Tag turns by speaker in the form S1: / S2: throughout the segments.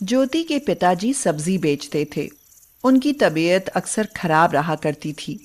S1: ज्योति के पिताजी सब्जी बेचते थे। उनकी तबीयत अक्सर खराब रहा करती थी।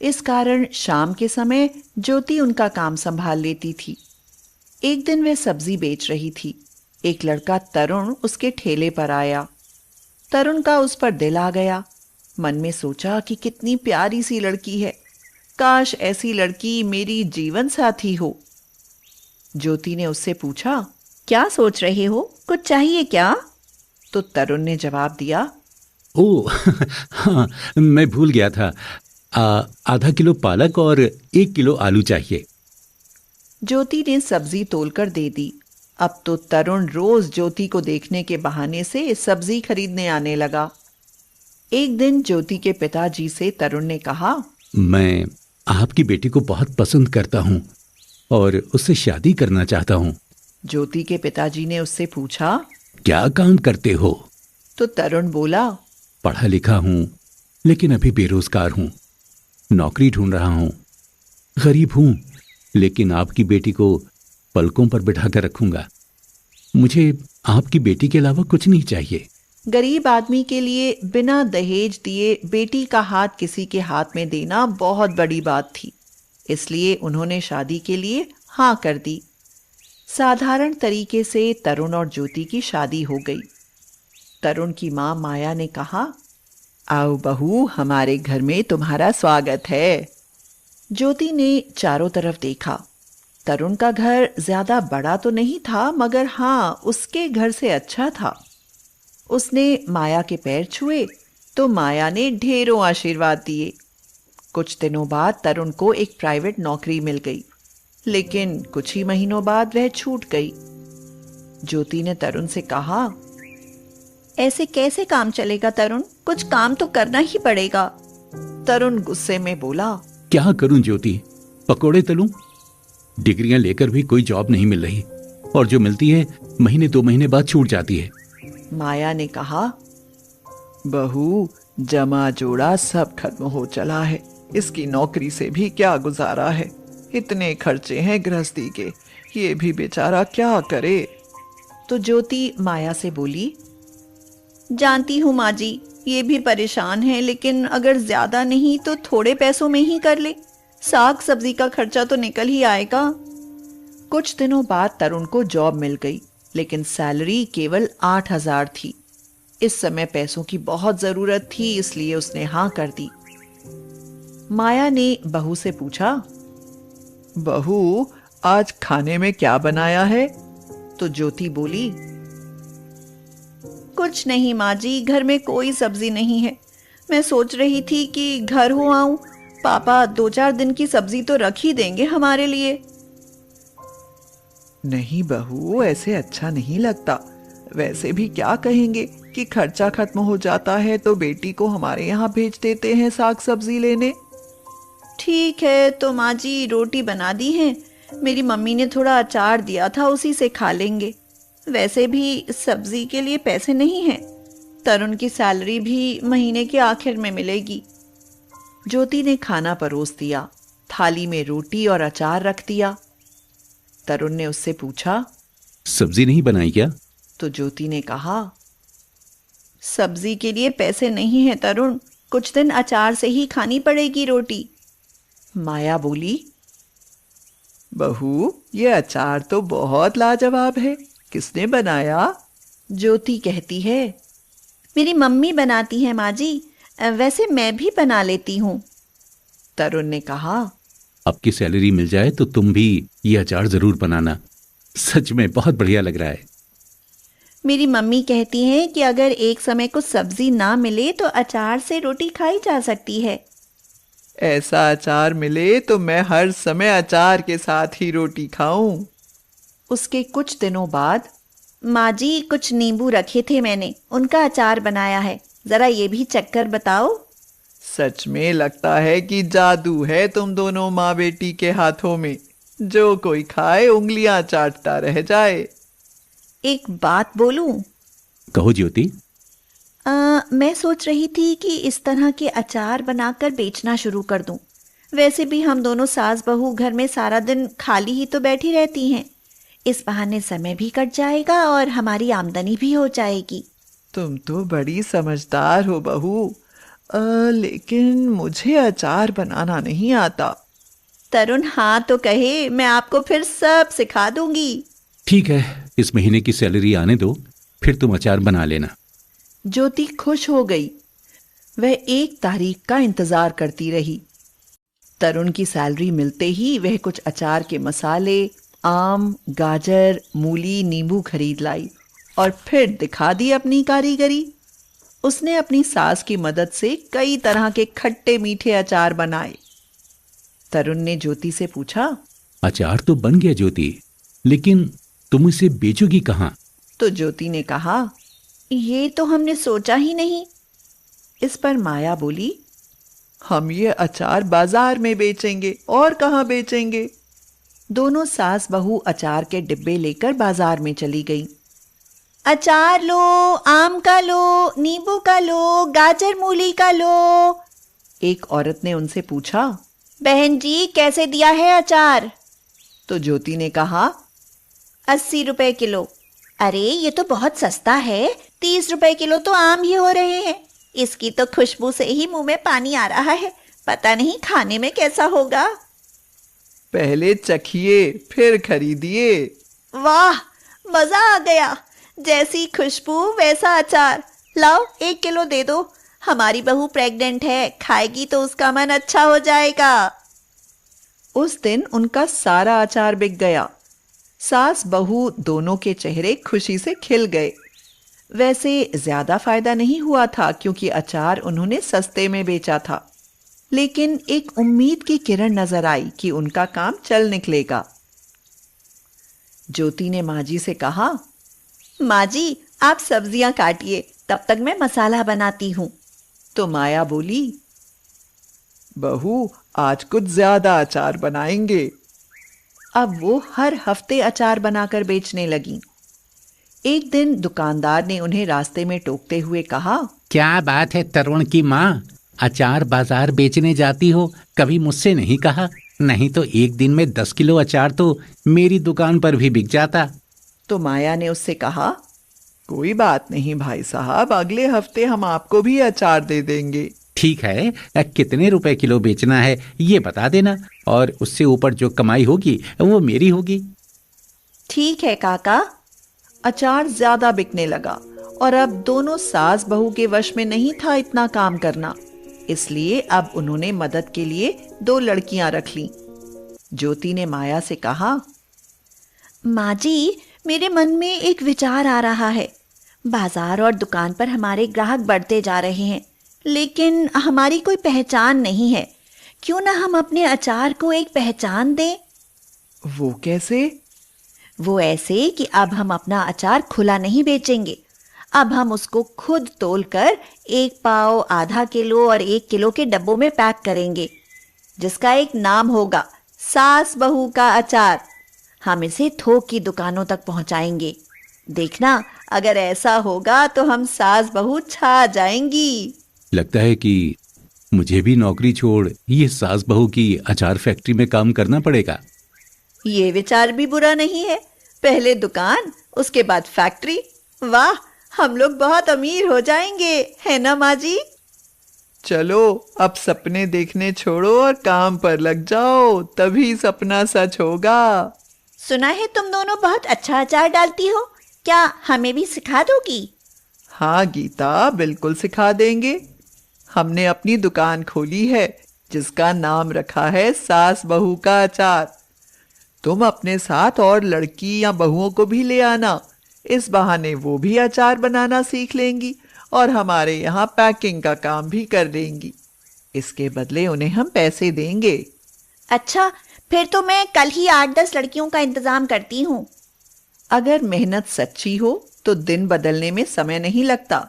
S1: इस कारण शाम के समय ज्योति उनका काम संभाल लेती थी। एक दिन वह सब्जी बेच रही थी। एक लड़का तरुण उसके ठेले पर आया। तरुण का उस पर दिल आ गया। मन में सोचा कि कितनी प्यारी सी लड़की है, काश ऐसी लड़की मेरी जीवन साथी हो। ज्योति ने उससे पूछा,
S2: क्या सोच रहे हो, कुछ चाहिए क्या?
S1: तो तरुण ने जवाब दिया,
S3: ओह हाँ, मैं भूल गया था। आधा किलो पालक और 1 किलो आलू चाहिए।
S1: ज्योति ने सब्जी तोलकर दे दी। अब तो तरुण रोज ज्योति को देखने के बहाने से सब्जी खरीदने आने लगा। एक दिन ज्योति के पिताजी से तरुण ने कहा,
S3: मैं आपकी बेटी को बहुत पसंद करता हूँ और उससे शादी करना चाहता हूँ।
S1: ज्योति के पिताजी ने उससे पूछा,
S3: क्या काम करते हो?
S1: तो तरुण बोला,
S3: पढ़ा लिखा हूँ लेकिन अभी बेरोजगार हूँ, नौकरी ढूंढ रहा हूँ। गरीब हूँ लेकिन आपकी बेटी को पलकों पर बिठा कर रखूंगा। मुझे आपकी बेटी के अलावा कुछ नहीं चाहिए।
S1: गरीब आदमी के लिए बिना दहेज दिए बेटी का हाथ किसी के हाथ में देना बहुत बड़ी बात थी। इसलिए उन्होंने शादी के लिए हाँ कर दी। साधारण तरीके से तरुण और ज्योति की शादी हो गई। तरुण की माँ माया ने कहा, आओ बहू, हमारे घर में तुम्हारा स्वागत है। ज्योति ने चारों तरफ देखा। तरुण का घर ज्यादा बड़ा तो नहीं था, मगर हाँ, उसके घर से अच्छा था। उसने माया के पैर छुए तो माया ने ढेरों आशीर्वाद दिए। कुछ दिनों बाद तरुण को एक प्राइवेट नौकरी मिल गई, लेकिन कुछ ही महीनों बाद वह छूट गई। ज्योति ने तरुण से कहा,
S2: ऐसे कैसे काम चलेगा तरुण, कुछ काम तो करना ही पड़ेगा।
S1: तरुण गुस्से में बोला,
S3: क्या करूं ज्योति, पकोड़े तलूं? डिग्रियां लेकर भी कोई जॉब नहीं मिल रही और जो मिलती है महीने 2 महीने बाद छूट जाती है।
S1: माया ने कहा, बहू, जमा जोड़ा सब खत्म हो चला है। इसकी नौकरी से भी क्या गुजारा है। इतने खर्चे हैं गृहस्थी के, ये भी बेचारा क्या करे। तो ज्योति माया से बोली,
S2: जानती हूँ माँ जी, ये भी परेशान है, लेकिन अगर ज्यादा नहीं तो थोड़े पैसों में ही कर ले। साग सब्जी का खर्चा तो निकल ही आएगा।
S1: कुछ दिनों बाद तरुण को जॉब मिल गई, लेकिन सैलरी केवल 8,000 थी। इस समय पैसों की बहुत जरूरत थी, इसलिए उसने हाँ कर दी। माया ने बहू से पूछा, बहू, आज खाने में क्या बनाया है? तो ज्योति बोली,
S2: कुछ नहीं माँ जी, घर में कोई सब्जी नहीं है। मैं सोच रही थी कि घर हो आऊं, पापा 2-4 दिन की सब्जी तो रख ही देंगे हमारे लिए।
S1: नहीं बहू, ऐसे अच्छा नहीं लगता। वैसे भी क्या कहेंगे कि खर्चा खत्म हो जाता है तो बेटी को हमारे यहाँ भेज देते हैं साग सब्जी लेने।
S2: ठीक है, तो माँ जी रोटी बना दी है। मेरी मम्मी ने थोड़ा अचार दिया था, उसी से खा लेंगे। वैसे भी सब्जी के लिए पैसे नहीं हैं। तरुण की सैलरी भी महीने के आखिर में मिलेगी।
S1: ज्योति ने खाना परोस दिया। थाली में रोटी और अचार रख दिया। तरुण ने उससे पूछा,
S3: सब्जी नहीं बनाई क्या?
S1: तो ज्योति ने कहा,
S2: सब्जी के लिए पैसे नहीं है तरुण, कुछ दिन अचार से ही खानी पड़ेगी रोटी।
S1: माया बोली, बहू, ये अचार तो बहुत लाजवाब है, किसने बनाया? ज्योति कहती है,
S2: मेरी मम्मी बनाती है माँ जी, वैसे मैं भी बना लेती हूँ।
S1: तरुण ने कहा,
S3: अब की सैलरी मिल जाए तो तुम भी ये अचार जरूर बनाना, सच में बहुत बढ़िया लग रहा है।
S2: मेरी मम्मी कहती हैं कि अगर एक समय को सब्जी ना मिले तो अचार से रोटी खाई जा सकती है।
S1: ऐसा अचार मिले तो मैं हर समय अचार के साथ ही रोटी खाऊं। उसके कुछ दिनों बाद,
S2: माँ जी, कुछ नींबू रखे थे मैंने, उनका अचार बनाया है, जरा ये भी चक्कर बताओ।
S1: सच में लगता है कि जादू है तुम दोनों माँ बेटी के हाथों में। जो कोई खाए उंगलियां चाटता रह जाए।
S2: एक बात बोलूं?
S3: कहो ज्योति।
S2: मैं सोच रही थी कि इस तरह के अचार बनाकर बेचना शुरू कर दूं। वैसे भी हम दोनों सास बहू घर में सारा दिन खाली ही तो बैठी रहती हैं। इस बहाने समय भी कट जाएगा और हमारी आमदनी भी हो जाएगी।
S1: तुम तो बड़ी समझदार हो बहू। लेकिन मुझे अचार बनाना नहीं आता।
S2: तरुण हाँ तो कहे, मैं आपको फिर सब सिखा दूंगी।
S3: ठीक है, इस महीने की सैलरी आने दो, फिर तुम अचार बना लेना।
S1: ज्योति खुश हो गई। वह 1 तारीख का इंतजार करती रही। तरुण की सैलरी मिलते ही वह कुछ अचार के मसाले, आम, गाजर, मूली, नींबू खरीद लाई और फिर दिखा दी अपनी कारीगरी। उसने अपनी सास की मदद से कई तरह के खट्टे मीठे अचार बनाए। तरुण ने ज्योति से पूछा,
S3: अचार तो बन गया ज्योति, लेकिन तुम इसे बेचोगी कहाँ?
S1: तो ज्योति ने कहा,
S2: ये तो हमने सोचा ही नहीं।
S1: इस पर माया बोली, हम ये अचार बाजार में बेचेंगे, और कहाँ बेचेंगे। दोनों सास बहू अचार के डिब्बे लेकर बाजार में चली गईं।
S2: अचार लो, आम का लो, नींबू का लो, गाजर मूली का लो।
S1: एक औरत ने उनसे पूछा,
S2: बहन जी कैसे दिया है अचार?
S1: तो ज्योति ने कहा,
S2: 80 रुपए किलो। अरे ये तो बहुत सस्ता है, 30 रुपए किलो तो आम ही हो रहे हैं। इसकी तो खुशबू से ही मुंह में पानी आ रहा है, पता नहीं खाने में कैसा होगा।
S1: पहले चखिए फिर खरीदिए।
S2: वाह, मजा आ गया। जैसी खुशबू वैसा अचार। लाओ 1 किलो दे दो, हमारी बहू प्रेग्नेंट है, खाएगी तो उसका मन अच्छा हो जाएगा।
S1: उस दिन उनका सारा अचार बिक गया। सास बहू दोनों के चेहरे खुशी से खिल गए। वैसे ज्यादा फायदा नहीं हुआ था क्योंकि अचार उन्होंने सस्ते में बेचा था, लेकिन एक उम्मीद की किरण नजर आई कि उनका काम चल निकलेगा। ज्योति ने माँ जी से कहा,
S2: माँ जी आप सब्जियां काटिए, तब तक मैं मसाला बनाती हूँ।
S1: तो माया बोली, बहू आज कुछ ज्यादा अचार बनाएंगे। अब वो हर हफ्ते अचार बनाकर बेचने लगी। एक दिन दुकानदार ने उन्हें रास्ते में टोकते हुए कहा,
S3: क्या बात है तरुण की माँ, अचार बाजार बेचने जाती हो, कभी मुझसे नहीं कहा? नहीं तो एक दिन में 10 किलो अचार तो मेरी दुकान पर भी बिक जाता।
S1: तो माया ने उससे कहा, कोई बात नहीं भाई साहब, अगले हफ्ते हम आपको भी अचार दे देंगे।
S3: ठीक है, कितने रुपए किलो बेचना है ये बता देना, और उससे ऊपर जो कमाई होगी वो मेरी होगी।
S2: ठीक है काका।
S1: अचार ज्यादा बिकने लगा और अब दोनों सास बहू के वश में नहीं था इतना काम करना, इसलिए अब उन्होंने मदद के लिए 2 लड़कियां रख लीं। ज्योति ने माया से कहा,
S2: माँ जी मेरे मन में एक विचार आ रहा है। बाजार और दुकान पर हमारे ग्राहक बढ़ते जा रहे हैं, लेकिन हमारी कोई पहचान नहीं है। क्यों ना हम अपने अचार को एक पहचान दें?
S1: वो कैसे?
S2: वो ऐसे कि अब हम अपना अचार खुला नहीं बेचेंगे। अब हम उसको खुद तोलकर 1 पाव, आधा किलो और 1 किलो के डब्बों में पैक करेंगे, जिसका एक नाम होगा, सास बहू का अचार। हम इसे थोक की दुकानों तक पहुंचाएंगे। देखना, अगर ऐसा होगा तो हम सास बहू छा जाएंगी।
S3: लगता है कि मुझे भी नौकरी छोड़ ये सास बहू की अचार फैक्ट्री में काम करना पड़ेगा।
S2: ये विचार भी बुरा नहीं है। पहले दुकान, उसके बाद फैक्ट्री। वाह, हम लोग बहुत अमीर हो जाएंगे, है ना माँ जी?
S1: चलो अब सपने देखने छोड़ो और काम पर लग जाओ, तभी सपना सच होगा।
S2: सुना है तुम दोनों बहुत अच्छा अचार डालती हो, क्या हमें भी सिखा दोगी?
S1: हाँ गीता, बिल्कुल सिखा देंगे। हमने अपनी दुकान खोली है जिसका नाम रखा है सास बहू का अचार। तुम अपने साथ और लड़की या बहुओं को भी ले आना, इस बहाने वो भी अचार बनाना सीख लेंगी और हमारे यहाँ पैकिंग का काम भी कर देंगी। इसके बदले उन्हें हम पैसे देंगे।
S2: अच्छा, फिर तो मैं कल ही 8-10 लड़कियों का इंतजाम करती हूँ।
S1: अगर मेहनत सच्ची हो तो दिन बदलने में समय नहीं लगता।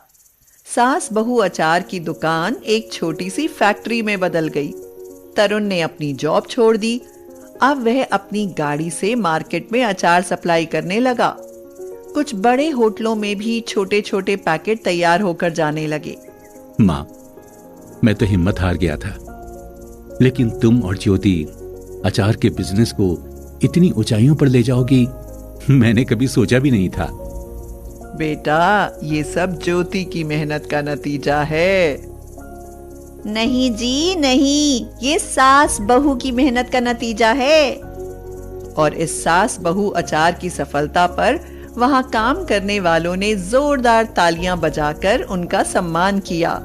S1: सास बहू अचार की दुकान एक छोटी सी फैक्ट्री में बदल गई। तरुण ने अपनी जॉब छोड़ दी। अब वह अपनी गाड़ी से मार्केट में अचार सप्लाई करने लगा। कुछ बड़े होटलों में भी छोटे छोटे पैकेट तैयार होकर जाने लगे।
S3: माँ, मैं तो हिम्मत हार गया था, लेकिन तुम और ज्योति अचार के बिजनेस को इतनी ऊंचाइयों पर ले जाओगी, मैंने कभी सोचा भी नहीं था।
S1: बेटा, ये सब ज्योति की मेहनत का नतीजा है।
S2: नहीं जी नहीं, ये सास बहू की मेहनत का नतीजा है।
S1: और इस सास बहू अचार की सफलता पर वहां काम करने वालों ने जोरदार तालियां बजाकर उनका सम्मान किया।